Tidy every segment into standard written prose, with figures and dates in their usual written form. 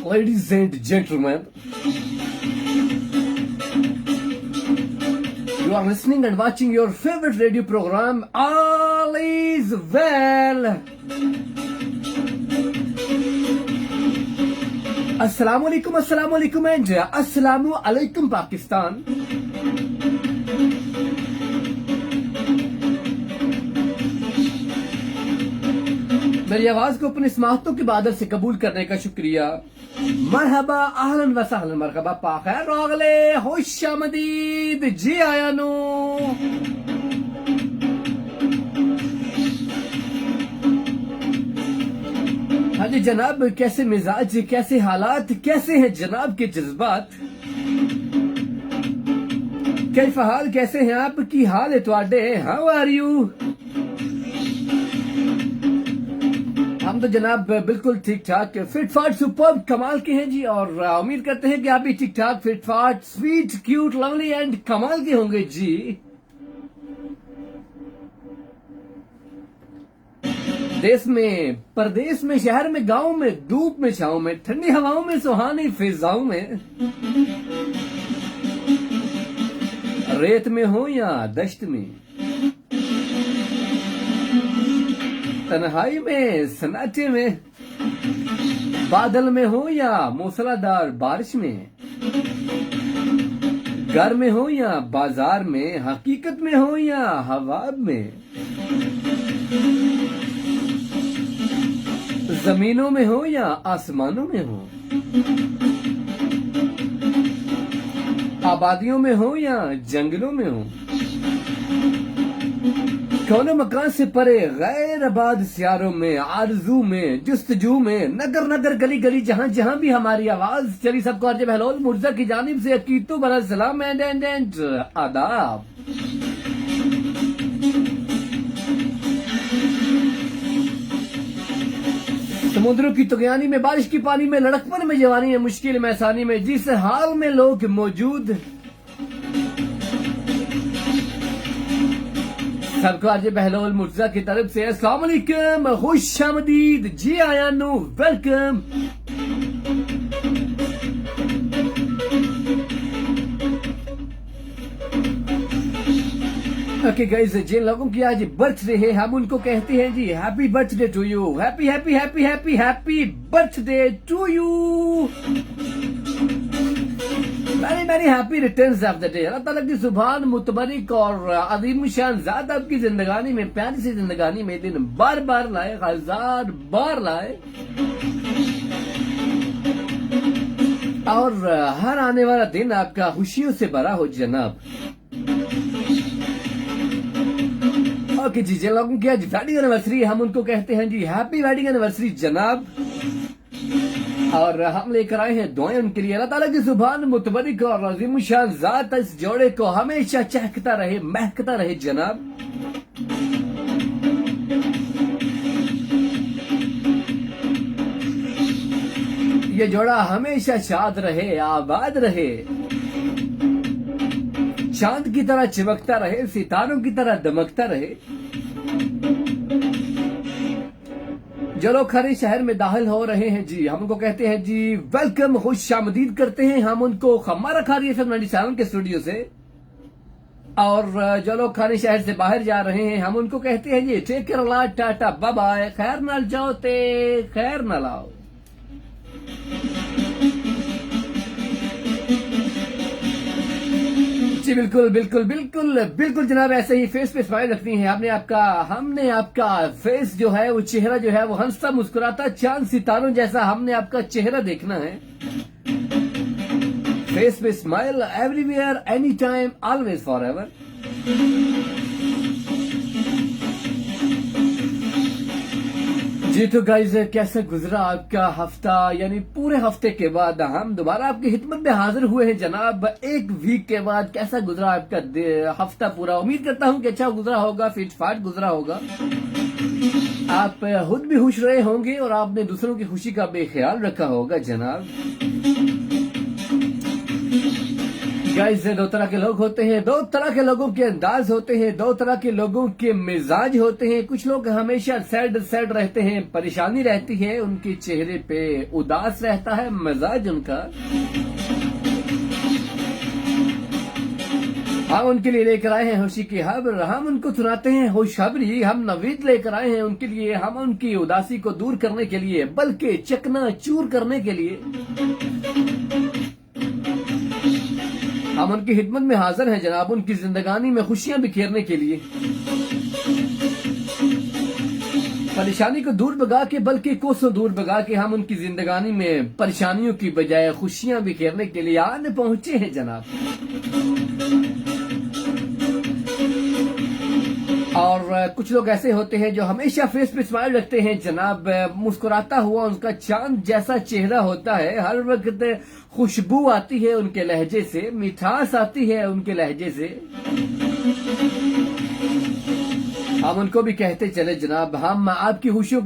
Ladies and gentlemen, you are listening and watching your favorite radio program, All is Well. Assalamu alaikum and Assalamu alaikum Pakistan. मेरी आवाज को अपने समाहतों के बादल से कबूल करने का शुक्रिया। मरहबा, अहलन व सहलन, मरहबा, पाखैर रागले, खुश आमदीद, जी आया नो। हाँ जी जनाब, कैसे मिजाज, कैसे हालात, कैसे हैं जनाब के जज्बात, कैफ हाल, कैसे हैं आपकी हाल है तुहाडे, हाउ आर यू? हम तो जनाब बिल्कुल ठीक ठाक, फिट फाट सुपर कमाल के हैं जी, और उम्मीद करते हैं कि आप भी ठीक ठाक, फिट फाट, स्वीट, क्यूट, लवली एंड कमाल के होंगे जी। देश में, परदेश में, शहर में, गांव में, धूप में, छांव में, ठंडी हवाओं में, सुहानी फिजाओं में, रेत में हो या दश्त में, तन्हाई में, सन्नाटे में, बादल में हो या मूसलाधार बारिश में, घर में हो या बाजार में, हकीकत में हो या हवा में, जमीनों में हो या आसमानों में हो, आबादियों में हो या जंगलों में हो, कौनो मकान से परे, गैर आबाद सियारों में, आरजू में, जुस्तजू में, नगर नगर, गली गली, जहां जहां भी हमारी आवाज चली, सबको अर्ज बहलोल मुर्जा की जानिब से अकीदो बड़ा सलाम एंड आदाब। समुद्रों की तुगयानी में, बारिश की पानी में, लड़कपन में जवानी है, मुश्किल में आसानी में, जिस हाल में लोग मौजूद, सबको आज बहलोल मुर्जा की तरफ से अस्सलाम वालेकुम, खुश आमदीद, जी आया नो, वेलकम। ओके गाइस, जिन लोगों की आज बर्थडे है हम उनको कहते हैं जी happy birthday to you, happy happy happy happy happy birthday to you, many many happy returns of the day. अल्लाह ताला की सुभान मुतबरिक और अजीम शान ज़ात आपकी जिंदगानी में, प्यारी सी जिंदगानी में दिन बार बार लाए, हजार बार लाए, और हर आने वाला दिन आपका खुशियों से भरा हो जनाब। ओके जी, जिन लोगों की आज वेडिंग एनिवर्सरी हम उनको कहते हैं जी हैप्पी वेडिंग एनिवर्सरी जनाब, और हम लेकर आए हैं दुआएं उनके लिए। अल्लाह ताला की सुभान मुतबरिक और अजीम शान ज़ात इस जोड़े को हमेशा चहकता रहे, महकता रहे जनाब। ये जोड़ा हमेशा शाद रहे, आबाद रहे, चांद की तरह चमकता रहे, सितारों की तरह दमकता रहे। जो लोग खाने शहर में दाखिल हो रहे हैं जी, हम उनको कहते हैं जी वेलकम, खुश आमदीद करते हैं हम उनको हमारा खारी FM 97 के स्टूडियो से। और जो लोग खाने शहर से बाहर जा रहे हैं हम उनको कहते हैं जी टेक केयर, अल्लाह, टाटा, बाय बाय, खैर नाल जाओ ते खैर नाल आओ। जी बिल्कुल बिल्कुल बिल्कुल बिल्कुल जनाब, ऐसे ही फेस पे स्माइल रखनी है। हमने आपका फेस जो है, वो चेहरा जो है, वो हंसता मुस्कुराता चांद सितारों जैसा हमने आपका चेहरा देखना है। फेस पे smile everywhere, any time, always, forever. जी तो गाइज, कैसा गुजरा आपका हफ्ता? यानी पूरे हफ्ते के बाद हम दोबारा आपकी खिदमत में हाजिर हुए हैं जनाब। एक वीक के बाद कैसा गुजरा आपका हफ्ता पूरा? उम्मीद करता हूं कि अच्छा गुजरा होगा, फिट फाट गुजरा होगा। आप खुद भी खुश रहे होंगे और आपने दूसरों की खुशी का बेख्याल रखा होगा जनाब। गाइस, दो तरह के लोग होते हैं, दो तरह के लोगों के अंदाज होते हैं, दो तरह के लोगों के मिजाज होते हैं। कुछ लोग हमेशा सैड सैड रहते हैं, परेशानी रहती है उनके चेहरे पे, उदास रहता है मिजाज उनका। हम उनके लिए लेकर आए हैं खुशी की खबर, हम उनको सुनाते हैं खुशखबरी। हम नवीद लेकर आए हैं उनके लिए, हम उनकी उदासी को दूर करने के लिए, बल्कि चकना चूर करने के लिए हम उनकी खिदमत में हाजिर हैं जनाब, उनकी जिंदगानी में खुशियां बिखेरने के लिए। परेशानी को दूर भगा के, बल्कि कोसों दूर भगा के हम उनकी जिंदगानी में परेशानियों की बजाय खुशियां बिखेरने के लिए आने पहुंचे हैं जनाब। और कुछ लोग ऐसे होते हैं जो हमेशा फेस पे स्माइल रखते हैं जनाब, मुस्कुराता हुआ उनका चांद जैसा चेहरा होता है, हर वक्त खुशबू आती है उनके लहजे से, मिठास आती है उनके लहजे से। हम उनको भी कहते चले जनाब, हम आपकी खुशियों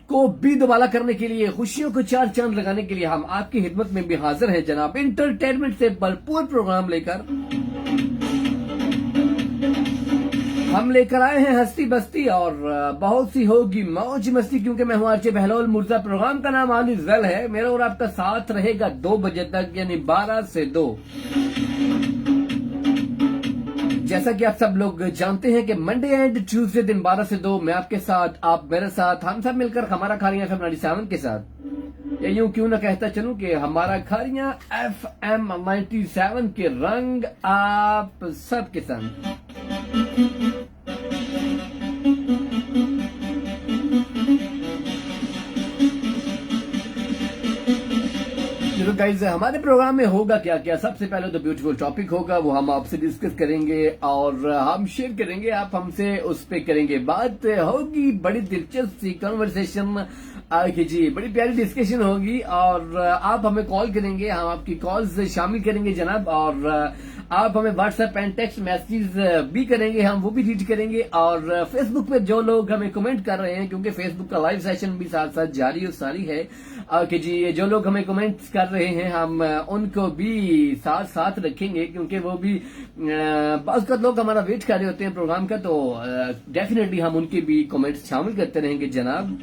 को भी दोबारा करने के लिए, खुशियों को चार चांद लगाने के लिए हम आपकी खिदमत में भी हाजिर हैं जनाब, इंटरटेनमेंट से भरपूर प्रोग्राम लेकर। हम लेकर आए हैं हस्ती बस्ती और बहुत सी होगी मौज मस्ती, क्योंकि मैं हूं आरजे बहलोल मुर्जा। प्रोग्राम का नाम ऑल इज वेल है। मेरा और आपका साथ रहेगा 2 बजे तक, यानी 12 से 2। जैसा कि आप सब लोग जानते हैं कि मंडे एंड ट्यूसडे दिन 12 से 2 मैं आपके साथ, आप मेरे साथ, हम सब मिलकर हमारा खारियां FM 97 के साथ, या यूं क्यों ना कहता चलूं कि हमारा खारियां FM 97 के रंग आप सब के संग। तो गाइस, हमारे प्रोग्राम में होगा क्या क्या? सबसे पहले तो ब्यूटीफुल टॉपिक होगा, वो हम आपसे डिस्कस करेंगे और हम शेयर करेंगे, आप हमसे उस पे करेंगे बात। होगी बड़ी दिलचस्प सी कन्वर्सेशन जी, बड़ी प्यारी डिस्कशन होगी और आप हमें कॉल करेंगे, हम आपकी कॉल्स शामिल करेंगे जनाब। और आप हमें व्हाट्सएप एंड टेक्स्ट मैसेज भी करेंगे, हम वो भी रीड करेंगे। और फेसबुक पे जो लोग हमें कमेंट कर रहे हैं, क्योंकि फेसबुक का लाइव सेशन भी साथ साथ जारी और सारी है कि जी, जो लोग हमें कमेंट्स कर रहे हैं हम उनको भी साथ साथ रखेंगे, क्योंकि वो भी बाज़ लोग हमारा वेट कर रहे होते हैं प्रोग्राम का, तो डेफिनेटली हम उनके भी कमेंट्स शामिल करते रहेंगे जनाब।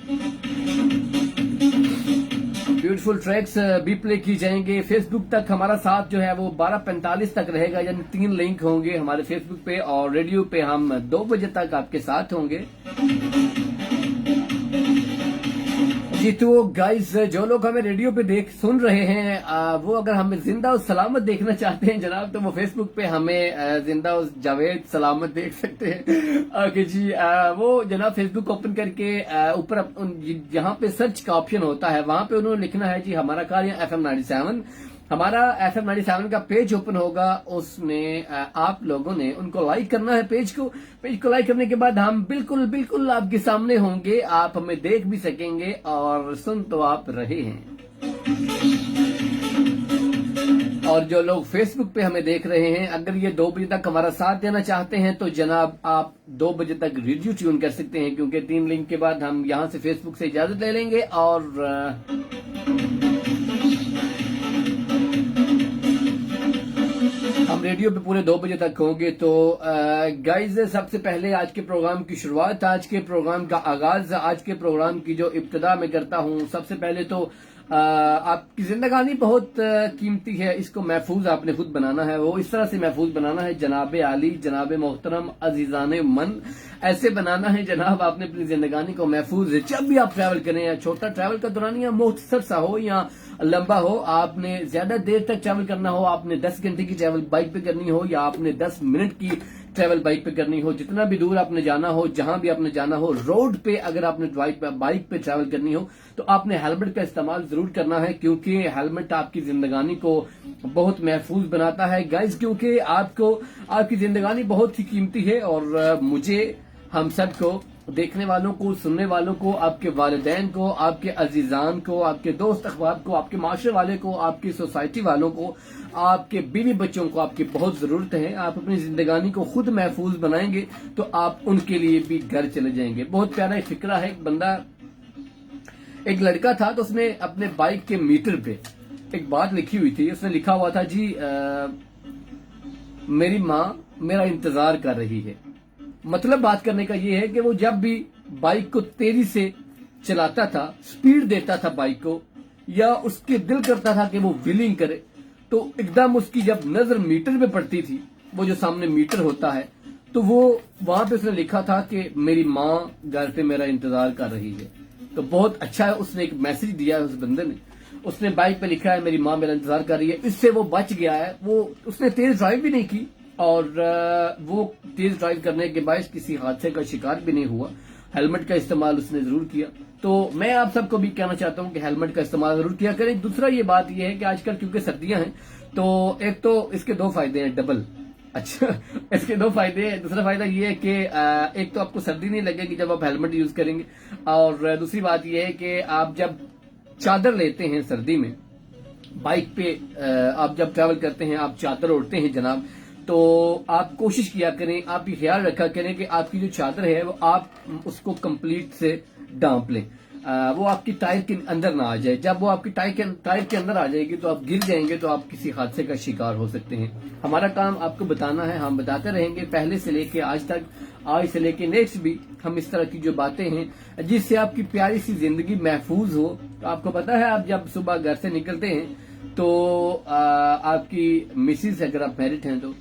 ब्यूटीफुल ट्रैक्स भी प्ले की जाएंगे। फेसबुक तक हमारा साथ जो है वो 12:45 तक रहेगा, यानी 3 लिंक होंगे हमारे फेसबुक पे, और रेडियो पे हम 2 बजे तक आपके साथ होंगे जी। तो गाइस, जो लोग हमें रेडियो पे सुन रहे हैं, वो अगर हमें जिंदा और सलामत देखना चाहते हैं जनाब, तो वो फेसबुक पे हमें जिंदा और जावेद सलामत देख सकते हैं कि जी। वो जनाब फेसबुक ओपन करके ऊपर जहाँ पे सर्च का ऑप्शन होता है, वहां पे उन्होंने लिखना है जी हमारा खारियां FM 97। हमारा FM 97 का पेज ओपन होगा, उसमें आप लोगों ने उनको लाइक करना है। पेज को लाइक करने के बाद हम बिल्कुल बिल्कुल आपके सामने होंगे, आप हमें देख भी सकेंगे और सुन तो आप रहे हैं। और जो लोग फेसबुक पे हमें देख रहे हैं, अगर ये 2 बजे तक हमारा साथ देना चाहते हैं तो जनाब आप 2 बजे तक रेडियो ट्यून कर सकते हैं, क्योंकि 3 लिंक के बाद हम यहां से फेसबुक से इजाजत ले लेंगे। और हम रेडियो पे पूरे 2 बजे तक होंगे। तो गाइज सबसे पहले आज के प्रोग्राम की शुरुआत, आज के प्रोग्राम का आगाज, आज के प्रोग्राम की जो इब्तिदा मैं करता हूँ, सबसे पहले तो आपकी जिंदगानी बहुत कीमती है, इसको महफूज आपने खुद बनाना है। वो इस तरह से महफूज बनाना है जनाब आली, जनाब मोहतरम, अजीजान मन, ऐसे बनाना है जनाब आपने अपनी जिंदगानी को महफूज। जब भी आप ट्रैवल करें, या छोटा ट्रैवल का दौरान या मुख्तसर सा हो या लंबा हो, आपने ज्यादा देर तक ट्रैवल करना हो, आपने 10 घंटे की ट्रैवल बाइक पे करनी हो या आपने 10 मिनट की ट्रैवल बाइक पे करनी हो, जितना भी दूर आपने जाना हो, जहां भी आपने जाना हो, रोड पे अगर आपने बाइक पे ट्रैवल करनी हो तो आपने हेलमेट का इस्तेमाल जरूर करना है, क्योंकि हेलमेट आपकी जिंदगानी को बहुत महफूज बनाता है गाइज। क्योंकि आपकी जिंदगानी बहुत ही कीमती है, और मुझे, हम सबको, देखने वालों को, सुनने वालों को, आपके वालिदैन को, आपके अजीजान को, आपके दोस्त अखबार को, आपके माशरे वाले को, आपकी सोसाइटी वालों को, आपके बीवी बच्चों को आपकी बहुत जरूरत है। आप अपनी जिंदगानी को खुद महफूज बनाएंगे तो आप उनके लिए भी घर चले जाएंगे। बहुत प्यारा एक फिक्रा है। एक लड़का था, तो उसने अपने बाइक के मीटर पे एक बात लिखी हुई थी। उसने लिखा हुआ था, जी मेरी माँ मेरा इंतजार कर रही है। मतलब बात करने का ये है कि वो जब भी बाइक को तेजी से चलाता था, स्पीड देता था बाइक को, या उसके दिल करता था कि वो व्हीलिंग करे, तो एकदम उसकी जब नजर मीटर पे पड़ती थी, वो जो सामने मीटर होता है, तो वो वहां पे उसने लिखा था कि मेरी माँ घर पे मेरा इंतजार कर रही है। तो बहुत अच्छा है, उसने एक मैसेज दिया है उस बंदे ने। उसने बाइक पे लिखा है मेरी माँ मेरा इंतजार कर रही है। इससे वो बच गया है। उसने तेज ड्राइव भी नहीं की, और वो तेज ड्राइव करने के बाद किसी हादसे का शिकार भी नहीं हुआ। हेलमेट का इस्तेमाल उसने जरूर किया। तो मैं आप सबको भी कहना चाहता हूं कि हेलमेट का इस्तेमाल जरूर किया करें। दूसरा ये बात ये है कि आजकल क्योंकि सर्दियां हैं, तो एक तो इसके 2 फायदे हैं, डबल। अच्छा, इसके 2 फायदे हैं। दूसरा फायदा ये है कि एक तो आपको सर्दी नहीं लगेगी जब आप हेलमेट यूज करेंगे, और दूसरी बात ये है कि आप जब चादर लेते हैं सर्दी में, बाइक पे आप जब ट्रैवल करते हैं, आप चादर ओढ़ते हैं जनाब, तो आप कोशिश किया करें, आप ये ख्याल रखा करें कि आपकी जो चादर है वो आप उसको कंप्लीट से ढांप लें, वो आपकी टायर के अंदर ना आ जाए। जब वो आपकी टायर के अंदर आ जाएगी तो आप गिर जाएंगे, तो आप किसी हादसे का शिकार हो सकते हैं। हमारा काम आपको बताना है, हम बताते रहेंगे पहले से लेके आज तक, आज से लेके नेक्स्ट भी हम इस तरह की जो बातें हैं जिससे आपकी प्यारी सी जिंदगी महफूज हो। तो आपको पता है, आप जब सुबह घर से निकलते हैं तो आपकी मिसिज, अगर आप मैरिड हैं तो,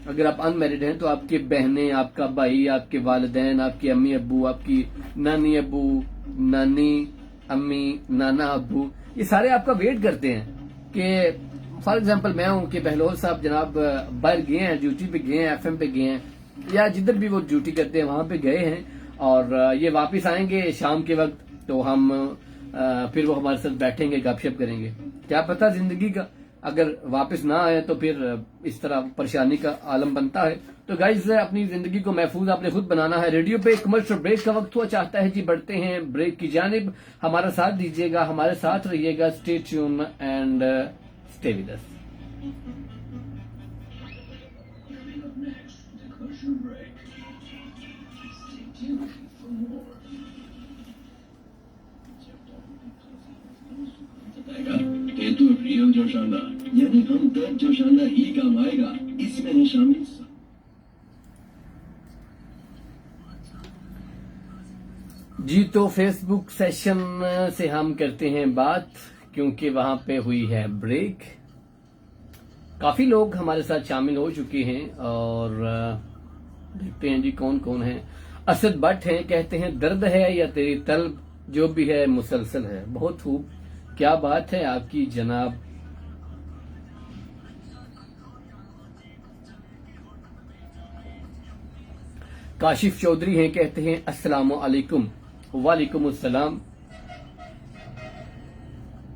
अगर आप अनमैरिड हैं तो आपके बहनें, आपका भाई, आपके वालिदैन, आपकी अम्मी अब्बू, आपकी नानी अब्बू, नानी अम्मी, नाना अब्बू, ये सारे आपका वेट करते हैं कि फॉर एग्जांपल मैं हूं कि बहलोल साहब जनाब बाहर गए हैं, ड्यूटी पे गए हैं, एफएम पे गए हैं, या जिधर भी वो ड्यूटी करते हैं वहां पे गए हैं, और ये वापस आएंगे शाम के वक्त, तो हम फिर वो हमारे साथ बैठेंगे, गपशप करेंगे। क्या पता जिंदगी का अगर वापस ना आए तो फिर इस तरह परेशानी का आलम बनता है। तो गाइज अपनी जिंदगी को महफूज आपने खुद बनाना है। रेडियो पे कमर्शियल ब्रेक का वक्त हुआ चाहता है जी, बढ़ते हैं ब्रेक की जानिब। हमारा साथ दीजिएगा, हमारे साथ रहिएगा, stay tune and stay with us. ये तो रियल जोशाना, यानी हम तक जोशाना ही काम आएगा, इसमें है शामिल। जी, तो फेसबुक सेशन से हम करते हैं बात, क्योंकि वहां पे हुई है ब्रेक। काफी लोग हमारे साथ शामिल हो चुके हैं, और देखते हैं जी कौन कौन है। असद भट्ट हैं, कहते हैं दर्द है या तेरी तलब, जो भी है मुसलसल है। बहुत खूब, क्या बात है आपकी जनाब। काशिफ चौधरी हैं, कहते हैं अस्सलामु अलैकुम। वालेकुम अस्सलाम।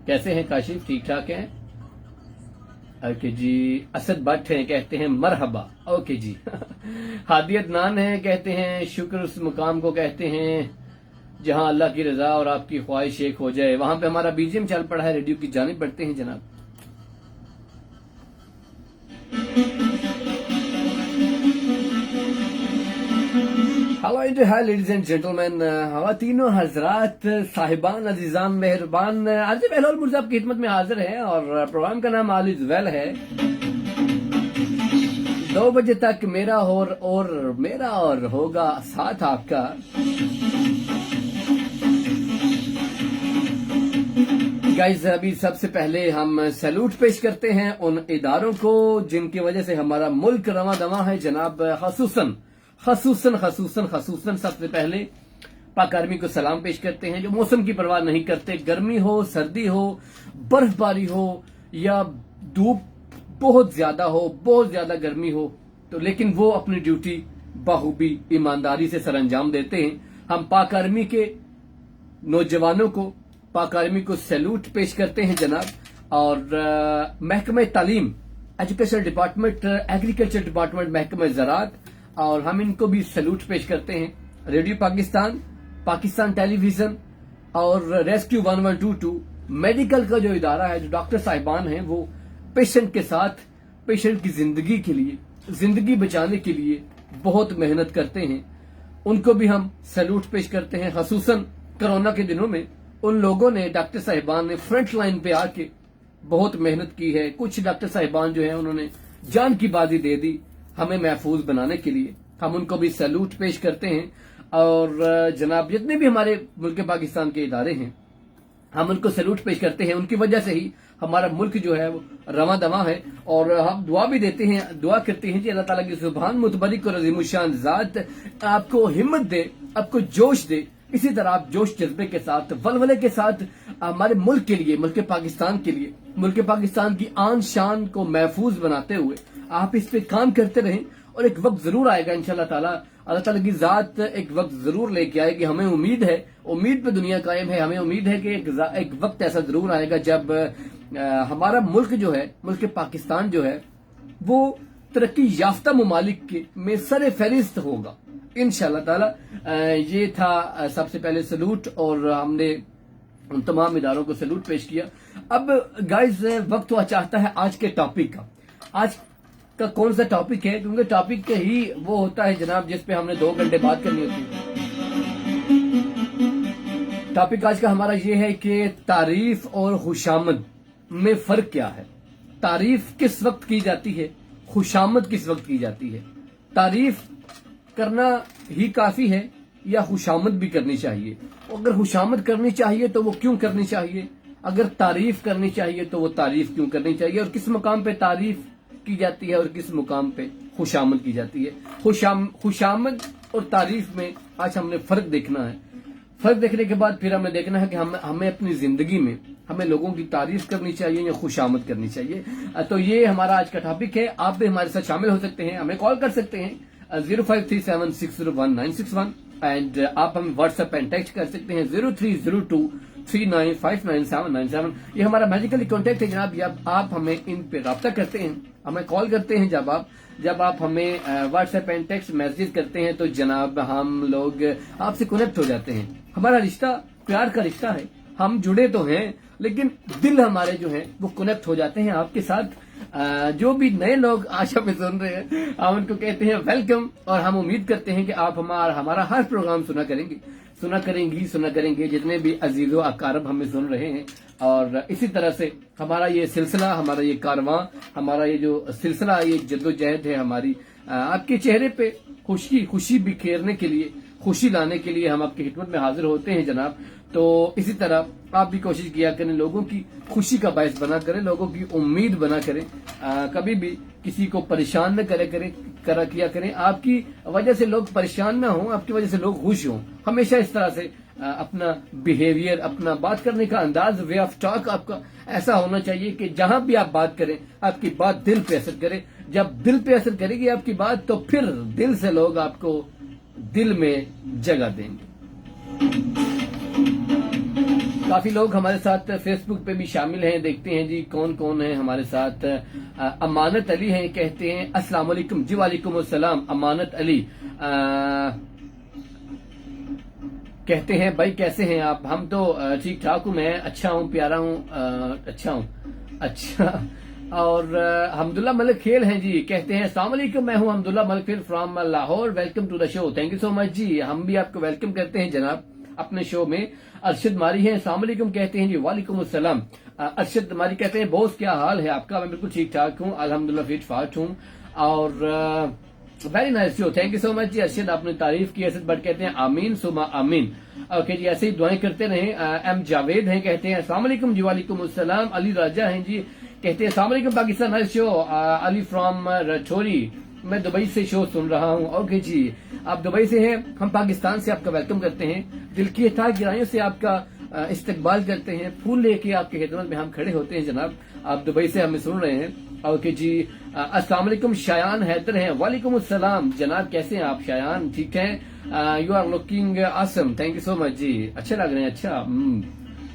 कैसे हैं काशिफ, ठीक ठाक हैं? ओके जी। असद भट्ट हैं, कहते हैं मरहबा। ओके जी। हादी अदनान हैं, कहते हैं शुक्र उस मुकाम को कहते हैं जहां अल्लाह की रजा और आपकी ख्वाहिश एक हो जाए। वहां पे हमारा बीजीएम चल पड़ा है, रेडियो की जानिब बढ़ते हैं जनाब। Hello hi ladies and gentleman, खवातीनो हजरात, साहिबान, अजीजान, मेहरबान, आज बहलोल मुर्जा आपकी खिदमत में हाजिर है, और प्रोग्राम का नाम ऑल इज वेल है। 2 बजे तक मेरा और होगा साथ आपका। गाइस अभी सबसे पहले हम सैल्यूट पेश करते हैं उन इदारों को जिनकी वजह से हमारा मुल्क रवा दवा है जनाब। खसूसन सबसे पहले पाक आर्मी को सलाम पेश करते हैं जो मौसम की परवाह नहीं करते, गर्मी हो, सर्दी हो, बर्फबारी हो या धूप बहुत ज्यादा गर्मी हो, तो लेकिन वो अपनी ड्यूटी बखूबी ईमानदारी से सरअंजाम देते हैं। हम पाक आर्मी के नौजवानों को, पाक आर्मी को सैल्यूट पेश करते हैं जनाब। और महकमा तालीम, एजुकेशन डिपार्टमेंट, एग्रीकल्चर डिपार्टमेंट, महकमा ज़राअत, और हम इनको भी सैल्यूट पेश करते हैं। रेडियो पाकिस्तान, पाकिस्तान टेलीविजन और रेस्क्यू 1122 मेडिकल का जो इदारा है, जो डॉक्टर साहिबान हैं, वो पेशेंट के साथ, पेशेंट की जिंदगी के लिए, जिंदगी बचाने के लिए बहुत मेहनत करते हैं। उनको भी हम सैल्यूट पेश करते हैं। खसूसन कोरोना के दिनों में उन लोगों ने, डॉक्टर साहिबान ने फ्रंट लाइन पे आके बहुत मेहनत की है। कुछ डॉक्टर साहिबान जो है उन्होंने जान की बाजी दे दी हमें महफूज बनाने के लिए, हम उनको भी सैल्यूट पेश करते हैं। और जनाब जितने भी हमारे मुल्क पाकिस्तान के इदारे हैं हम उनको सैल्यूट पेश करते हैं। उनकी वजह से ही हमारा मुल्क जो है वो रवा दवा है। और हम दुआ भी देते हैं, दुआ करते हैं कि अल्लाह ताला की सुभान मुतबरिक और अज़ीमुश्शान ज़ात आपको हिम्मत दे, आपको जोश दे। इसी तरह आप जोश जज्बे के साथ, वलवले के साथ हमारे मुल्क के लिए, मुल्क पाकिस्तान के लिए, मुल्क पाकिस्तान की आन शान को महफूज बनाते हुए आप इस पे काम करते रहें। और एक वक्त जरूर आएगा इंशाअल्लाह ताला, अल्लाह ताला की जात एक वक्त जरूर लेके आएगी। हमें उम्मीद है, उम्मीद पे दुनिया कायम है। हमें उम्मीद है कि एक वक्त ऐसा जरूर आएगा जब हमारा मुल्क जो है, मुल्क पाकिस्तान जो है, वो तरक्की याफ्ता ममालिक में सरे फहरिस्त होगा इंशाअल्लाह ताला। ये था सबसे पहले सैल्यूट, और हमने उन तमाम इदारों को सैल्यूट पेश किया। अब गाइस वक्त हुआ चाहता है आज के टॉपिक का। आज का कौन सा टॉपिक है, क्योंकि टॉपिक ही वो होता है जनाब जिस पे हमने 2 घंटे बात करनी होती है। टॉपिक आज का हमारा ये है कि तारीफ और खुशामद में फर्क क्या है। तारीफ किस वक्त की जाती है, खुशामद किस वक्त की जाती है। तारीफ करना ही काफी है या खुशामद भी करनी चाहिए। अगर खुशामद करनी चाहिए तो वो क्यों करनी चाहिए, अगर तारीफ करनी चाहिए तो वो तारीफ क्यों करनी चाहिए, और किस मुकाम पे तारीफ की जाती है और किस मुकाम पे खुशामद की जाती है। खुशामद और तारीफ में आज हमने फर्क देखना है। फर्क देखने के बाद फिर हमें देखना है कि हमें अपनी जिंदगी में हमें लोगों की तारीफ करनी चाहिए या खुशामद करनी चाहिए। तो ये हमारा आज का टॉपिक है। आप भी हमारे साथ शामिल हो सकते हैं, हमें कॉल कर सकते हैं 0537601961, एंड आप हमें व्हाट्सएप एंड टेक्स्ट कर सकते हैं 030239599797। ये हमारा मैजिकली कॉन्टेक्ट है जनाब। आप हमें इन पे राब्ता करते हैं, हमें कॉल करते हैं। जब आप हमें व्हाट्सएप एंड टेक्स्ट मैसेज करते हैं तो जनाब हम लोग आपसे कनेक्ट हो जाते हैं। हमारा रिश्ता प्यार का रिश्ता है, हम जुड़े तो हैं लेकिन दिल हमारे जो हैं वो कनेक्ट हो जाते हैं आपके साथ। जो भी नए लोग आशा में सुन रहे हैं हम उनको कहते हैं वेलकम, और हम उम्मीद करते हैं कि आप हमारा हर प्रोग्राम सुना करेंगे जितने भी अजीजो अकारब हमें सुन रहे हैं। और इसी तरह से हमारा ये सिलसिला, हमारा ये कारवां, हमारा ये जो सिलसिला, ये जद्दोजहद है हमारी, आपके चेहरे पे खुशी बिखेरने के लिए, खुशी लाने के लिए हम आपकी खिदमत में हाजिर होते हैं जनाब। तो इसी तरह आप भी कोशिश किया करें, लोगों की खुशी का बायस बना करें, लोगों की उम्मीद बना करें, कभी भी किसी को परेशान न किया करें। आपकी वजह से लोग परेशान ना हो, आपकी वजह से लोग खुश हों। हमेशा इस तरह से अपना बिहेवियर, अपना बात करने का अंदाज, वे ऑफ टॉक आपका ऐसा होना चाहिए कि जहां भी आप बात करें आपकी बात दिल पे असर करे। जब दिल पे असर करेगी आपकी बात तो फिर दिल से लोग आपको दिल में जगह देंगे। काफी लोग हमारे साथ फेसबुक पे भी शामिल हैं, देखते हैं जी कौन कौन है हमारे साथ। अमानत अली हैं, कहते हैं अस्सलाम वालेकुम। जी वालेकुम अस्सलाम। अमानत अली कहते हैं भाई कैसे हैं आप। हम तो ठीक ठाक हूँ, मैं अच्छा हूँ, प्यारा हूँ, अच्छा हूँ, अच्छा। और हमदुल्ला मलिक खेल हैं जी, कहते हैं अस्सलाम वालेकुम, मैं हूँ Hamdullah Malik Khel from Lahore, welcome to the show. Thank you so much जी, हम भी आपको वेलकम करते हैं जनाब अपने शो में। अरशद मारी हैं, अस्सलाम वालेकुम कहते हैं जी। वालेकुम अस्सलाम। अरशद मारी कहते हैं बॉस क्या हाल है आपका। मैं बिल्कुल ठीक ठाक हूँ, अल्हम्दुलिल्लाह फिट फाट हूँ। اور very nice show, thank you so much जी। अर्शद आपने तारीफ की, अर्शद बट कहते हैं आमीन सुमा आमीन। ओके जी, ऐसे ही दुआएं करते रहें। एम जावेद हैं, कहते हैं अस्सलाम वालेकुम जी। वालेकुम अस्सलाम। अली राजा हैं जी, कहते हैं अस्सलाम वालेकुम Pakistan, nice show. Ali from Rathori, मैं दुबई से शो सुन रहा हूँ। ओके जी, आप दुबई से हैं, हम पाकिस्तान से आपका वेलकम करते हैं, दिल की अथाह गहराइयों से आपका इस्तकबाल करते हैं, फूल लेके आपकी खिदमत में हम खड़े होते हैं जनाब। आप दुबई से हमें सुन रहे हैं। ओके जी, अस्सलाम वालेकुम। शायान हैदर हैं, वालेकुम अस्सलाम जनाब, कैसे हैं आप शायान? ठीक है। You are looking awesome, thank you so much जी, अच्छे लग रहे हैं। अच्छा,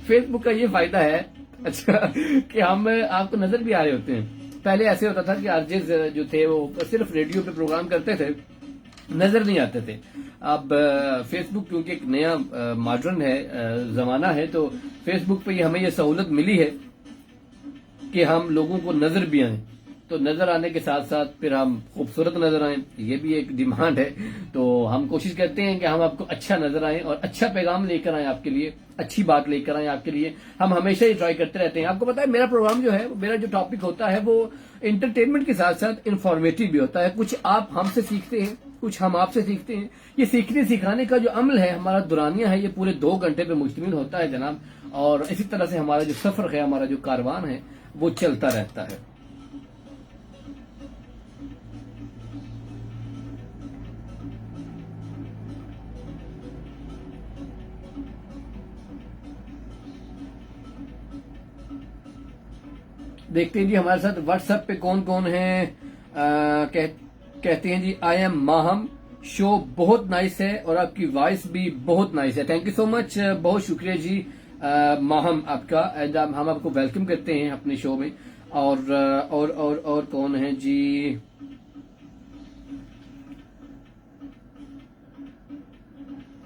फेसबुक का ये फायदा है अच्छा कि हम आपको नजर भी आ रहे होते हैं। पहले ऐसे होता था कि आरजेज जो थे वो सिर्फ रेडियो पे प्रोग्राम करते थे, नजर नहीं आते थे। अब फेसबुक क्योंकि एक नया मॉडर्न है जमाना है, तो फेसबुक पे हमें ये सहूलत मिली है कि हम लोगों को नजर भी आए, तो नजर आने के साथ साथ फिर हम खूबसूरत नजर आए, ये भी एक डिमांड है। तो हम कोशिश करते हैं कि हम आपको अच्छा नजर आए और अच्छा पैगाम लेकर आए आपके लिए, अच्छी बात लेकर आए आपके लिए। हम हमेशा ही ट्राई करते रहते हैं। आपको पता है मेरा प्रोग्राम जो है, मेरा जो टॉपिक होता है वो इंटरटेनमेंट के साथ साथ इंफॉर्मेटिव भी होता है। कुछ आप हमसे सीखते हैं, कुछ हम आपसे सीखते हैं। ये सीखने सिखाने का जो अमल है, हमारा दुरानिया है, ये पूरे 2 घंटे पे मुश्तमिल होता है जनाब। और इसी तरह से हमारा जो सफर है, हमारा जो कारवान है, वो चलता रहता है। देखते हैं जी हमारे साथ व्हाट्सएप पे कौन कौन है। कहते हैं जी आई एम माहम, शो बहुत नाइस है और आपकी वॉइस भी बहुत नाइस है। थैंक यू सो मच, बहुत शुक्रिया जी माहम आपका। एंड हम आपको वेलकम करते हैं अपने शो में। और कौन है जी?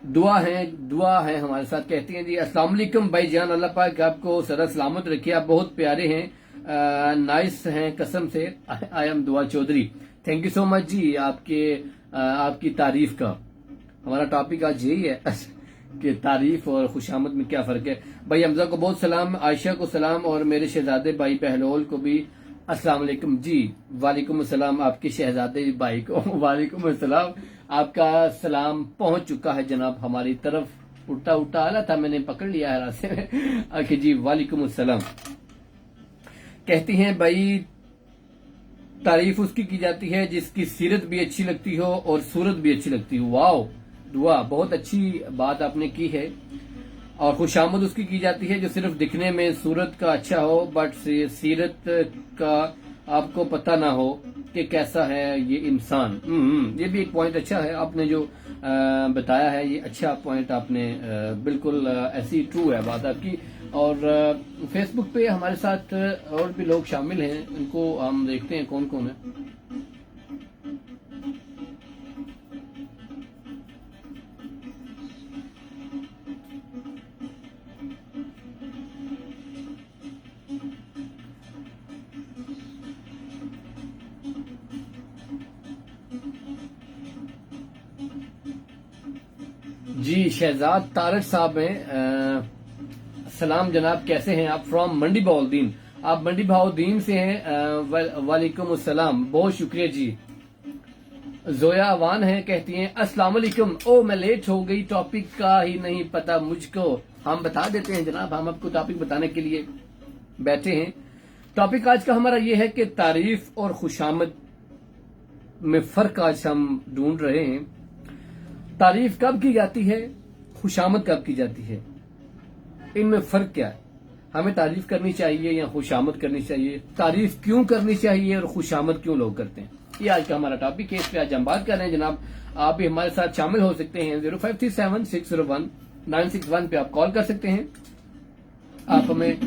दुआ है हमारे साथ। कहते हैं जी अस्सलाम वालेकुम भाई जान, अल्लाह पाक आपको सदा सलामत रखे, आप बहुत प्यारे हैं, नाइस हैं कसम से। I am Dua Chaudhry, thank you so much जी आपकी तारीफ का। हमारा टॉपिक आज यही है कि तारीफ और खुशामद में क्या फर्क है। भाई हमजा को बहुत सलाम, आयशा को सलाम और मेरे शहजादे भाई बहलोल को भी अस्सलाम वालेकुम जी। वालेकुम अस्सलाम आपके शहजादे भाई को वालेकुम अस्सलाम, आपका सलाम पहुंच चुका है जनाब हमारी तरफ। उल्टा उल्टा आला था, मैंने पकड़ लिया है रास्ते में। आखिर जी वालेकुम अस्सलाम। कहती हैं भाई तारीफ उसकी की जाती है जिसकी सीरत भी अच्छी लगती हो और सूरत भी अच्छी लगती हो। वाओ, दुआ बहुत अच्छी बात आपने की है। और खुशामद उसकी की जाती है जो सिर्फ दिखने में सूरत का अच्छा हो बट सीरत का आपको पता ना हो कि कैसा है ये इंसान। ये भी एक पॉइंट अच्छा है आपने जो बताया है, ये अच्छा पॉइंट आपने बिल्कुल ऐसी ट्रू है बात आपकी। और फेसबुक पे हमारे साथ और भी लोग शामिल हैं, उनको हम देखते हैं कौन कौन है। जी शहजाद तारक साहब हैं, सलाम जनाब, कैसे हैं आप? फ्रॉम मंडी बहाउद्दीन, आप मंडी बहाउद्दीन से हैं। वालेकुम अस्सलाम, बहुत शुक्रिया जी। जोया अवान है, कहती हैं अस्सलाम वालेकुम। ओ मैं लेट हो गई, टॉपिक का ही नहीं पता मुझको। हम बता देते हैं जनाब, हम आपको टॉपिक बताने के लिए बैठे हैं। टॉपिक आज का हमारा ये है कि तारीफ और खुशामद में फर्क आज हम ढूंढ रहे हैं। तारीफ कब की जाती है, खुशामद कब की जाती है, इनमें फर्क क्या है? हमें तारीफ करनी चाहिए या खुशामद करनी चाहिए? तारीफ क्यों करनी चाहिए और खुशामद क्यों लोग करते हैं? ये आज का हमारा टॉपिक है, इस पे आज हम बात कर रहे हैं जनाब। आप भी हमारे साथ शामिल हो सकते हैं। 0537601961 पे आप कॉल कर सकते हैं। आप हमें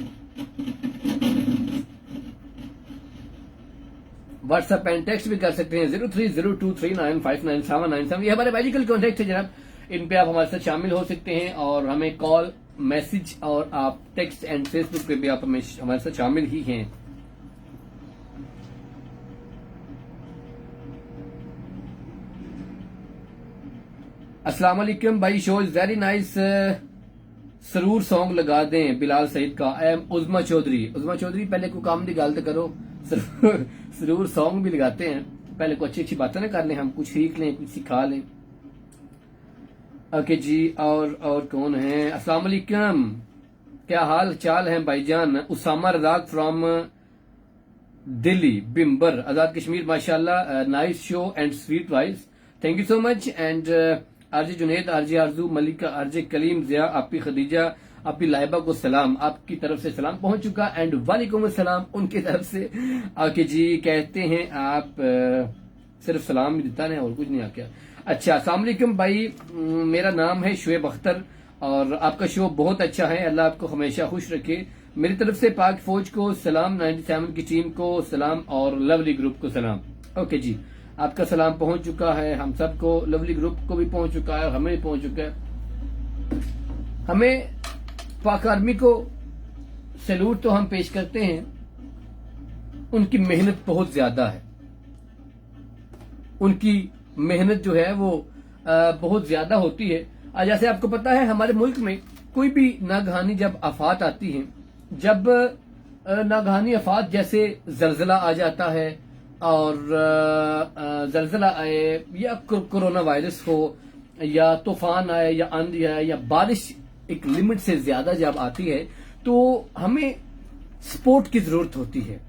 व्हाट्सएप एंड टेक्स्ट भी कर सकते हैं 030239599797। ये हमारे मैजिकल कॉन्टेक्ट है जनाब, इन पे आप हमारे साथ शामिल हो सकते हैं और हमें कॉल, मैसेज और आप टेक्स्ट एंड फेसबुक पे भी आप हमारे साथ शामिल ही हैं। अस्सलाम वालेकुम भाई, show is very nice, सरूर song लगा दें बिलाल सईद का। I am उज़मा Chaudhary. उज़मा चौधरी पहले को काम की गल तो करो, सरूर सॉन्ग भी लगाते हैं। पहले को अच्छी अच्छी बातें ना कर लें, हम कुछ सीख लें, कुछ सिखा लें। ओके जी, और कौन है? अस्सलाम वालेकुम, क्या हाल चाल है भाईजान? उसामा रजाक फ्रॉम दिल्ली बिम्बर, आजाद कश्मीर, माशाल्लाह, nice show and sweet vice, thank you so much. And RJ Junaid, RJ Aarzoo, Malika, RJ Kaleem, जिया, आपी खदीजा, आपी लाइबा को सलाम, आपकी तरफ से सलाम पहुंच चुका एंड वालेकुम अस्सलाम उनकी तरफ से। ओके जी, कहते हैं आप सिर्फ सलाम ही देता है और कुछ नहीं आके। अच्छा, अस्सलाम वालेकुम भाई, मेरा नाम है शुएब अख्तर और आपका शो बहुत अच्छा है, अल्लाह आपको हमेशा खुश रखे। मेरी तरफ से पाक फौज को सलाम, 97 की टीम को सलाम और लवली ग्रुप को सलाम। ओके जी, आपका सलाम पहुंच चुका है, हम सबको, लवली ग्रुप को भी पहुंच चुका है और हमें भी पहुंच चुका है। हमें पाक आर्मी को सैल्यूट तो हम पेश करते हैं, उनकी मेहनत बहुत ज्यादा है, उनकी मेहनत जो है वो बहुत ज्यादा होती है। जैसे आपको पता है हमारे मुल्क में कोई भी नागहानी जब आफात आती है, जब नागहानी आफात जैसे जलजला आ जाता है और जलजला आए या कोरोना वायरस हो या तूफान आए या आंधी आए या बारिश एक लिमिट से ज्यादा जब आती है तो हमें सपोर्ट की जरूरत होती है।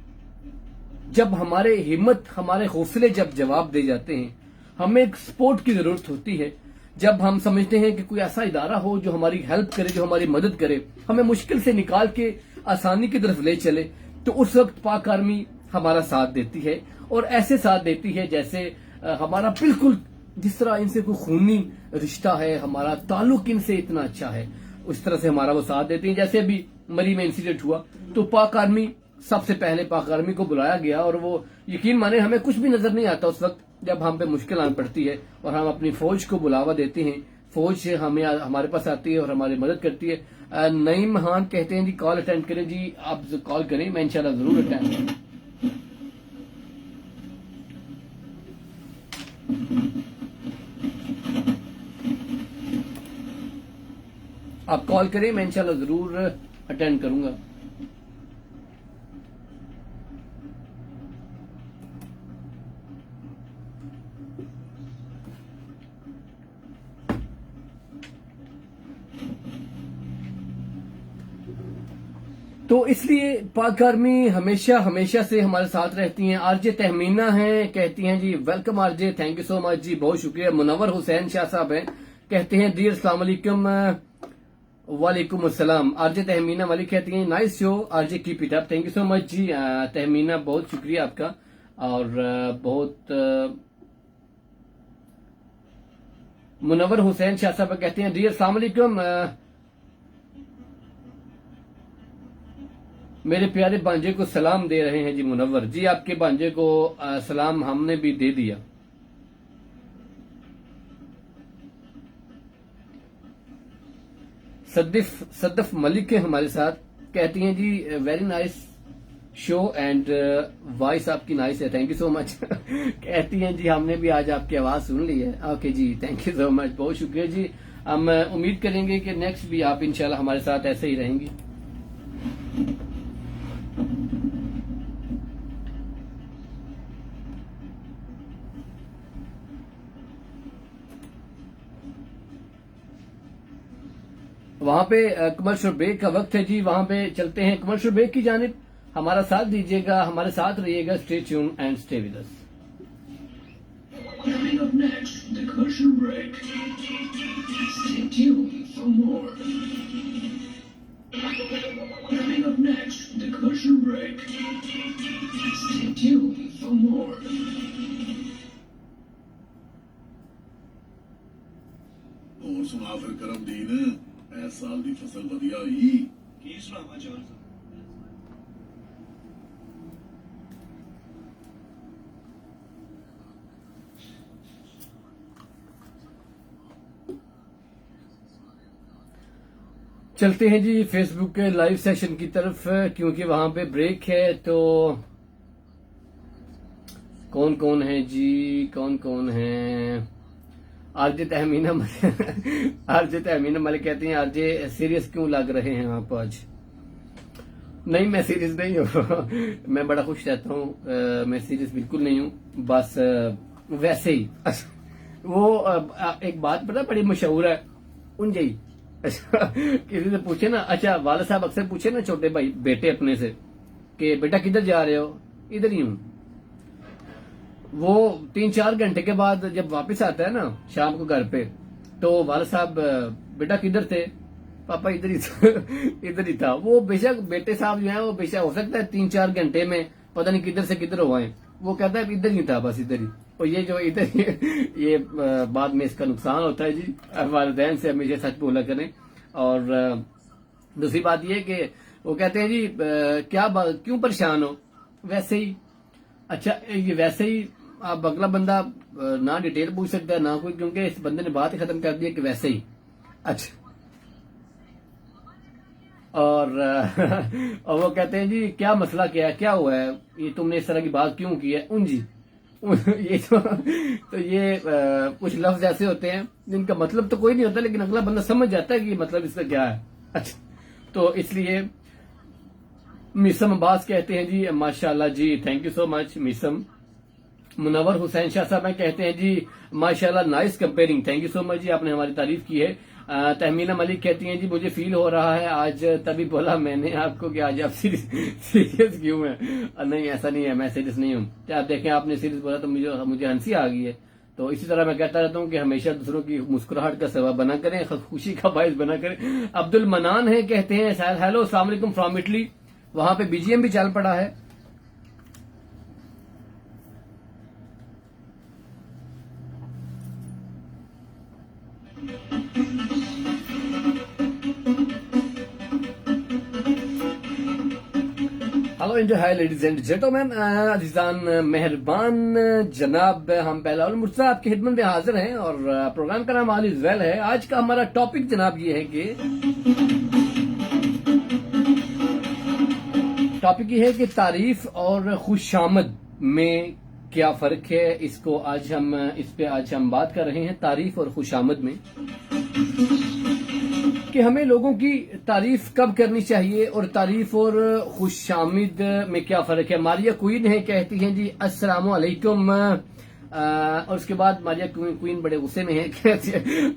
जब हमारे हिम्मत, हमारे हौसले जब जवाब दे जाते हैं, हमें एक सपोर्ट की जरूरत होती है। जब हम समझते हैं कि कोई ऐसा इदारा हो जो हमारी हेल्प करे, जो हमारी मदद करे, हमें मुश्किल से निकाल के आसानी की तरफ ले चले, तो उस वक्त पाक आर्मी हमारा साथ देती है और ऐसे साथ देती है जैसे हमारा बिल्कुल, जिस तरह इनसे कोई खूनी रिश्ता है, हमारा ताल्लुक इनसे इतना अच्छा है, उस तरह से हमारा वो साथ देती है। जैसे अभी मरी में इंसिडेंट हुआ तो पाक आर्मी, सबसे पहले पाक आर्मी को बुलाया गया और वो, यकीन माने, हमें कुछ भी नजर नहीं आता उस वक्त जब हम पे मुश्किल आन पड़ती है और हम अपनी फौज को बुलावा देते हैं, फौज हमें हमारे पास आती है और हमारी मदद करती है। नईम महान कहते हैं जी कॉल अटेंड करें। जी आप कॉल करें, मैं इंशाल्लाह जरूर अटेंड करूँ। आप कॉल करें, मैं इंशाल्लाह जरूर अटेंड करूंगा। तो इसलिए पाक आर्मी हमेशा हमेशा से हमारे साथ रहती हैं। आरजे तहमीना हैं, कहती हैं जी welcome RJ, thank you so much जी, बहुत शुक्रिया। मुनव्वर हुसैन शाह साहब हैं, कहते हैं डियर अस्सलाम वालेकुम, वालेकुम अस्सलाम। आरजे तहमीना मलिक कहती हैं nice show RJ, keep it up, thank you so much जी तहमीना, बहुत शुक्रिया आपका। और बहुत मुनव्वर हुसैन शाह साहब कहते हैं डियर अस्सलाम वालेकुम, मेरे प्यारे भांजे को सलाम दे रहे हैं जी मुनव्वर जी, आपके भांजे को सलाम हमने भी दे दिया। सदफ मलिक है हमारे साथ, कहती हैं जी very nice show and voice आपकी नाइस है, थैंक यू सो मच। कहती हैं जी हमने भी आज आपकी आवाज सुन ली है। ओके जी, थैंक यू सो मच, बहुत शुक्रिया जी। हम उम्मीद करेंगे कि नेक्स्ट भी आप इंशाल्लाह हमारे साथ ऐसे ही रहेंगी। वहां पे कमर्शियल ब्रेक का वक्त है जी, वहां पे चलते हैं कमर्शियल ब्रेक की जानिब। हमारा साथ दीजिएगा, हमारे साथ रहिएगा, stay tune and stay with us. Coming up next, the commercial break. Stay tuned for more. Coming up next, the commercial break. Stay tuned for more. और सुना फिर करमदीन, इस साल दी फसल वधिया ही की सुनावा जवान साहब। चलते हैं जी फेसबुक के लाइव सेशन की तरफ, क्योंकि वहां पे ब्रेक है। तो कौन कौन है जी, कौन कौन है? आरजे तहमीना आरजे तहमीना मलिक कहती हैं आरजे सीरियस क्यों लग रहे हैं आप आज? نہیں میں سیریس نہیں ہوں میں بڑا خوش رہتا ہوں میں سیریس بالکل نہیں ہوں بس ویسے ہی وہ ایک بات پتہ بڑی مشہور ہے ان جی کسی سے پوچھے نا اچھا والد صاحب اکثر پوچھے نا چھوٹے بھائی بیٹے اپنے سے کہ بیٹا کدھر جا رہے ہو ادھر ہی ہوں وہ 3-4 گھنٹے کے بعد جب واپس آتا ہے نا شام کو گھر پہ تو والد صاحب بیٹا کدھر تھے پاپا ادھر ہی تھا وہ بے شک بیٹے صاحب جو ہیں وہ بے شک ہو سکتا ہے 3-4 گھنٹے میں پتہ نہیں کدھر سے کدھر ہو آئے وہ کہتا ہے ادھر ہی تھا بس ادھر ہی اور یہ جو ادھر یہ بعد میں اس کا نقصان ہوتا ہے جی والدین سے ہمیشہ سچ بولا کریں اور دوسری بات یہ کہ وہ کہتے ہیں جی کیوں پریشان ہو ویسے ہی اچھا یہ ویسے ہی آپ اگلا بندہ نہ ڈیٹیل پوچھ سکتا ہے نہ کوئی کیونکہ اس بندے نے بات ہی ختم کر دی کہ ویسے ہی اچھا اور وہ کہتے ہیں جی کیا مسئلہ کیا ہوا ہے یہ تم نے اس طرح کی بات کیوں کی ہے ان جی یہ تو یہ کچھ لفظ ایسے ہوتے ہیں جن کا مطلب تو کوئی نہیں ہوتا لیکن اگلا بندہ سمجھ جاتا ہے کہ یہ مطلب اس کا کیا ہے اچھا تو اس لیے میسم عباس کہتے ہیں جی ماشاءاللہ جی thank you so much Maisam Munawar Hussain Shah صاحب کہتے ہیں جی ماشاءاللہ nice compering thank you so much جی آپ نے ہماری تعریف کی ہے تحمیلہ ملک کہتی ہیں جی مجھے فیل ہو رہا ہے آج تبھی بولا میں نے آپ کو کہ آج آپ سیریس کیوں ہیں نہیں ایسا نہیں ہے میں سیریس نہیں ہوں کیا آپ دیکھیں آپ نے سیریس بولا تو مجھے ہنسی آ گئی ہے تو اسی طرح میں کہتا رہتا ہوں کہ ہمیشہ دوسروں کی مسکراہٹ کا سبب بنا کریں خوشی کا باعث بنا کریں عبد المنان ہے کہتے ہیں ہیلو السلام علیکم فرام اٹلی وہاں پہ بی جی ایم بھی چل پڑا ہے hello India hi ladies and gentlemen عزیزان مہربان جناب ہم پہلا المرسہ آپ کی خدمت میں حاضر ہیں اور پروگرام کا نام آل از ویل ہے آج کا ہمارا ٹاپک جناب یہ ہے کہ تعریف اور خوش آمد میں کیا فرق ہے اس پہ آج ہم بات کر رہے ہیں تعریف اور خوش آمد میں کہ ہمیں لوگوں کی تعریف کب کرنی چاہیے اور تعریف اور خوش آمد میں کیا فرق ہے ماریا کوئن ہے کہتی ہیں جی السلام علیکم اور اس کے بعد ماریا کوئن بڑے غصے میں ہے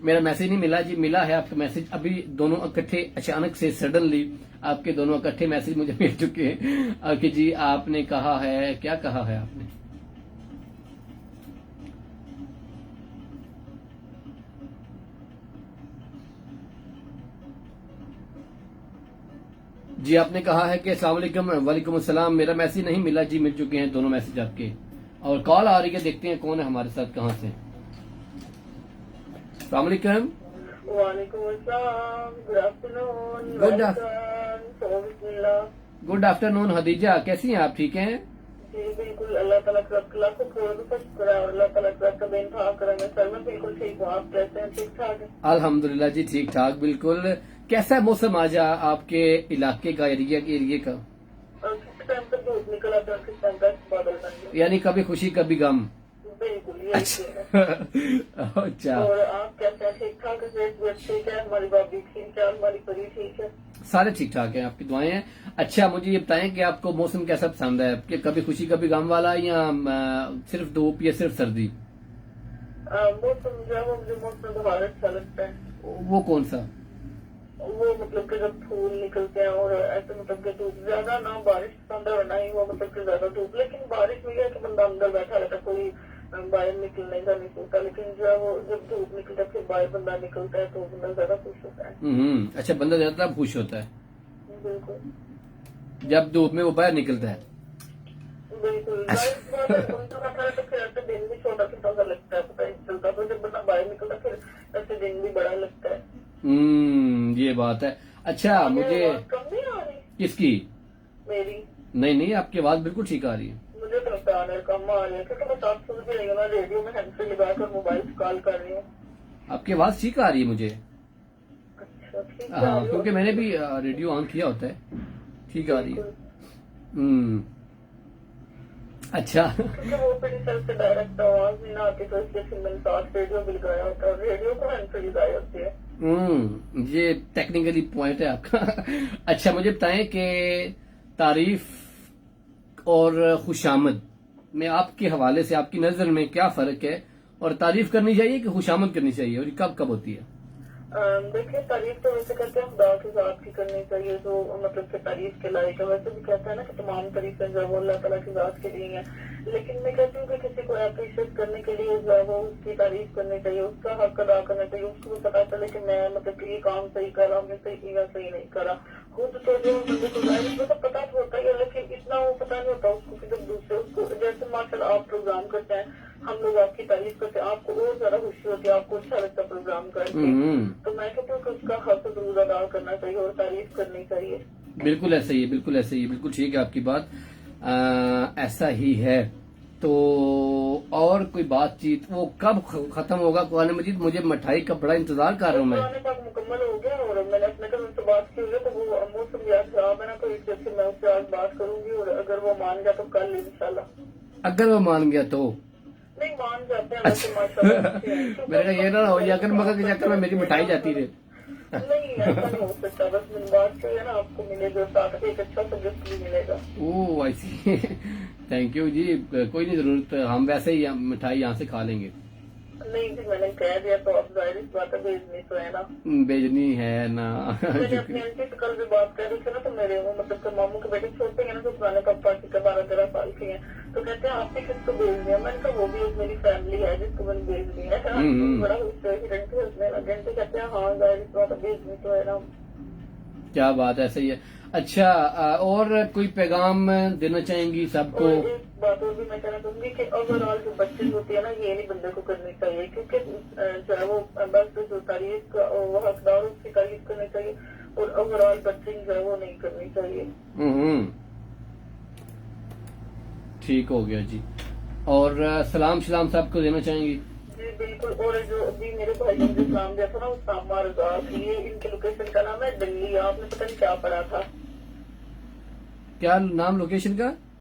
میرا میسج نہیں ملا جی ملا ہے آپ کا میسج ابھی دونوں اکٹھے اچانک سے سڈنلی آپ کے دونوں اکٹھے میسج مجھے مل چکے ہیں کہ جی آپ نے کہا ہے کیا کہا ہے آپ نے جی آپ نے کہا ہے کہ السلام علیکم وعلیکم السلام میرا میسج نہیں ملا جی مل چکے ہیں دونوں میسج آپ کے اور کال آ رہی ہے دیکھتے ہیں کون ہے ہمارے ساتھ کہاں سے السلام علیکم وعلیکم السلام گڈ آفٹرنون حدیجہ کیسی ہیں آپ ٹھیک ہیں جی بالکل اللہ تعالیٰ کا شکر ہے اور اللہ تعالیٰ کا بے انتہا کرم ہے سر میں بالکل ٹھیک ہوں آپ کیسے ہیں ٹھیک ٹھاک ہے الحمدللہ جی ٹھیک ٹھاک بالکل کیسا ہے موسم آج آپ کے علاقے کا ایریے کا کس ٹائم تک دھوپ نکلا تھا کس ٹائم تک بادل بن گیا یعنی کبھی خوشی کبھی غم بالکل یہی چیز ہے اچھا اور آپ کیسے ہیں ٹھیک ٹھاک ہے ٹھیک ہے ہماری بابی ٹھیک ہے ہماری پری ٹھیک ہے سارے ٹھیک ٹھاک ہیں آپ کی دعائیں ہیں اچھا مجھے یہ بتائیں کہ آپ کو موسم کیسا پسند ہے کہ کبھی خوشی کبھی غم والا یا صرف دھوپ یا صرف سردی موسم جو ہے وہ مجھے موسم بہار اچھا لگتا ہے وہ کون سا وہ مطلب کہ جب پھول نکلتے ہیں اور ایسے مطلب کہ دھوپ زیادہ نہ بارش پسند ہے اور نہ ہی وہ مطلب کہ زیادہ دھوپ لیکن بارش میں یہ ہے کہ بندہ اندر بیٹھا رہتا کوئی باہر نکلنے کا نہیں سوچتا لیکن جو ہے وہ جب دھوپ نکلتا ہے پھر باہر بندہ نکلتا ہے تو بندہ زیادہ خوش ہوتا ہے اچھا بندہ زیادہ خوش ہوتا ہے بالکل جب دھوپ میں وہ باہر نکلتا ہے بالکل بیٹھا رہتا پھر ایسے دن بھی چھوٹا چھوٹا سا لگتا ہے پتہ نہیں چلتا تو جب بندہ باہر نکلتا پھر ایسے دن بھی بڑا لگتا ہے یہ بات ہے اچھا مجھے کم نہیں آ رہی کس کی میری نہیں آپ کی آواز بالکل ٹھیک آ رہی ہے مجھے تو لگتا ہے کم آ رہی ہے کیونکہ میں ساتھ سن بھی رہی ہوں نا ریڈیو میں ہینڈ فری لگا کر موبائل سے کال کر رہی ہوں آپ کی آواز ٹھیک آ رہی ہے مجھے اچھا ٹھیک ہاں کیونکہ میں نے بھی ریڈیو آن کیا ہوتا ہے ٹھیک آ رہی ہے اچھا کیونکہ وہ پھر سر سے ڈائریکٹ آواز نہیں نہ آتی تو اس لیے پھر میں نے ساتھ ریڈیو بھی لگایا ہوتا ہے اور ریڈیو کو ہینڈ فری لگائی ہوتی ہے یہ ٹیکنیکلی پوائنٹ ہے آپ کا اچھا مجھے بتائیں کہ تعریف اور خوشامد میں آپ کے حوالے سے آپ کی نظر میں کیا فرق ہے، اور تعریف کرنی چاہیے کہ خوشامد کرنی چاہیے، اور یہ کب کب ہوتی ہے؟ دیکھیے تعریف تو ویسے کہتے ہیں خدا کے ذات کی کرنی چاہیے، جو مطلب کہ تعریف کے لائق ہے. ویسے بھی کہتا ہے نا کہ تمام تعریفیں جو ہے وہ اللہ تعالیٰ کی ذات کے لیے ہیں، لیکن میں کہتی ہوں کہ کسی کو اپریشیٹ کرنے کے لیے جو ہے وہ اس کی تعریف کرنی چاہیے، اس کا حق ادا کرنا چاہیے، اس کو بھی پتا چلے کہ میں مطلب کہ یہ کام صحیح کر رہا ہوں، میں صحیح یا صحیح نہیں کر رہا. خود تو جو بندے کو ظاہر وہ تو پتا تو ہوتا ہی ہے، لیکن اتنا وہ پتا نہیں ہوتا اس کو کہ جب دوسرے اس کو جیسے ماشاء اللہ آپ پروگرام کرتے ہیں، ہم لوگ آپ کی تعریف کرتے ہیں، آپ کو اور زیادہ خوشی ہوتی ہے، آپ کو اچھا لگتا ہے پروگرام کر کے. تو میں کہتی ہوں کہ اس کا حق ضرور ادا کرنا چاہیے اور تعریف کرنی چاہیے. بالکل ایسا ہی ہے، بالکل ایسا ہی ہے، بالکل ٹھیک ہے آپ کی بات. ایسا ہی ہے. تو اور کوئی بات چیت وہ کب ختم ہوگا قرآن مجید؟ مجھے مٹھائی کا بڑا انتظار کر رہا ہوں میں. قرآن پاک مکمل ہو گیا اور میں نے اپنے گھر سے بات کی ہوئی ہے، تو وہ موسم یاد خراب ہے نا، تو اس وجہ سے میں اس سے آج بات کروں گی، اور اگر وہ مان گیا تو کل انشاءاللہ. اگر وہ مان گیا تو نہیں مان جاتے ہیں ویسے ماشاءاللہ. میرے کا یہ نہ ہو یا اگر مگر کے چکر میں میری مٹھائی جاتی رہے. نہیں ایسا نہیں ہو سکتا، بس من بات سے ہے نا آپ کو ملے گا، ساتھ ایک اچھا سا گفٹ بھی ملے گا. اوہ آئی سی. تھینک یو جی. کوئی نہیں ضرورت، ہم ویسے ہی مٹھائی یہاں سے کھا لیں گے. نہیں جی میں نے کہہ دیا تو اب ظاہر اس بات ہے بھیجنی تو ہے نا. بھیجنی ہے نا. میں نے اپنی آنٹی سے کل بھی بات کر رہی تھی نا، تو میرے وہ مطلب کہ ماموں کے بیٹے چھوٹے ہیں نا، جو پرانے پاپا کے 12-13 سال کے ہیں، تو کہتے ہیں آپ نے کس کو بھیج دیا؟ میں نے کہا وہ بھی ایک میری فیملی ہے جس کو میں نے بھیج دیا ہے. بڑا ہنسنے لگے تو کہتے ہیں ہاں ظاہر اس بات ہے بھیجنی تو ہے نا. کیا بات ہے، صحیح ہے. اچھا اور کوئی پیغام دینا چاہیں گی سب کو؟ اور ایک بات اور بھی میں کہنا چاہوں گی کہ اوور آل جو بچے ہوتی ہے نا، یہ نہیں بندے کو کرنی چاہیے، کیونکہ جو ہے وہ بس جو تعریف کا وہ حقدار اس کی تعریف کرنی چاہیے، اور اوور آل بچے جو ہے وہ نہیں کرنی چاہیے. ٹھیک ہو گیا جی. اور سلام سب کو دینا چاہیں گی؟ جی بالکل. اور جو ابھی میرے بھائی نے جو نام دیا تھا نا اسامہ رضا، یہ ان کے لوکیشن کا نام ہے دلی. آپ نے پتہ نہیں کیا پڑھا تھا؟ کیا نام لوکیشن کا؟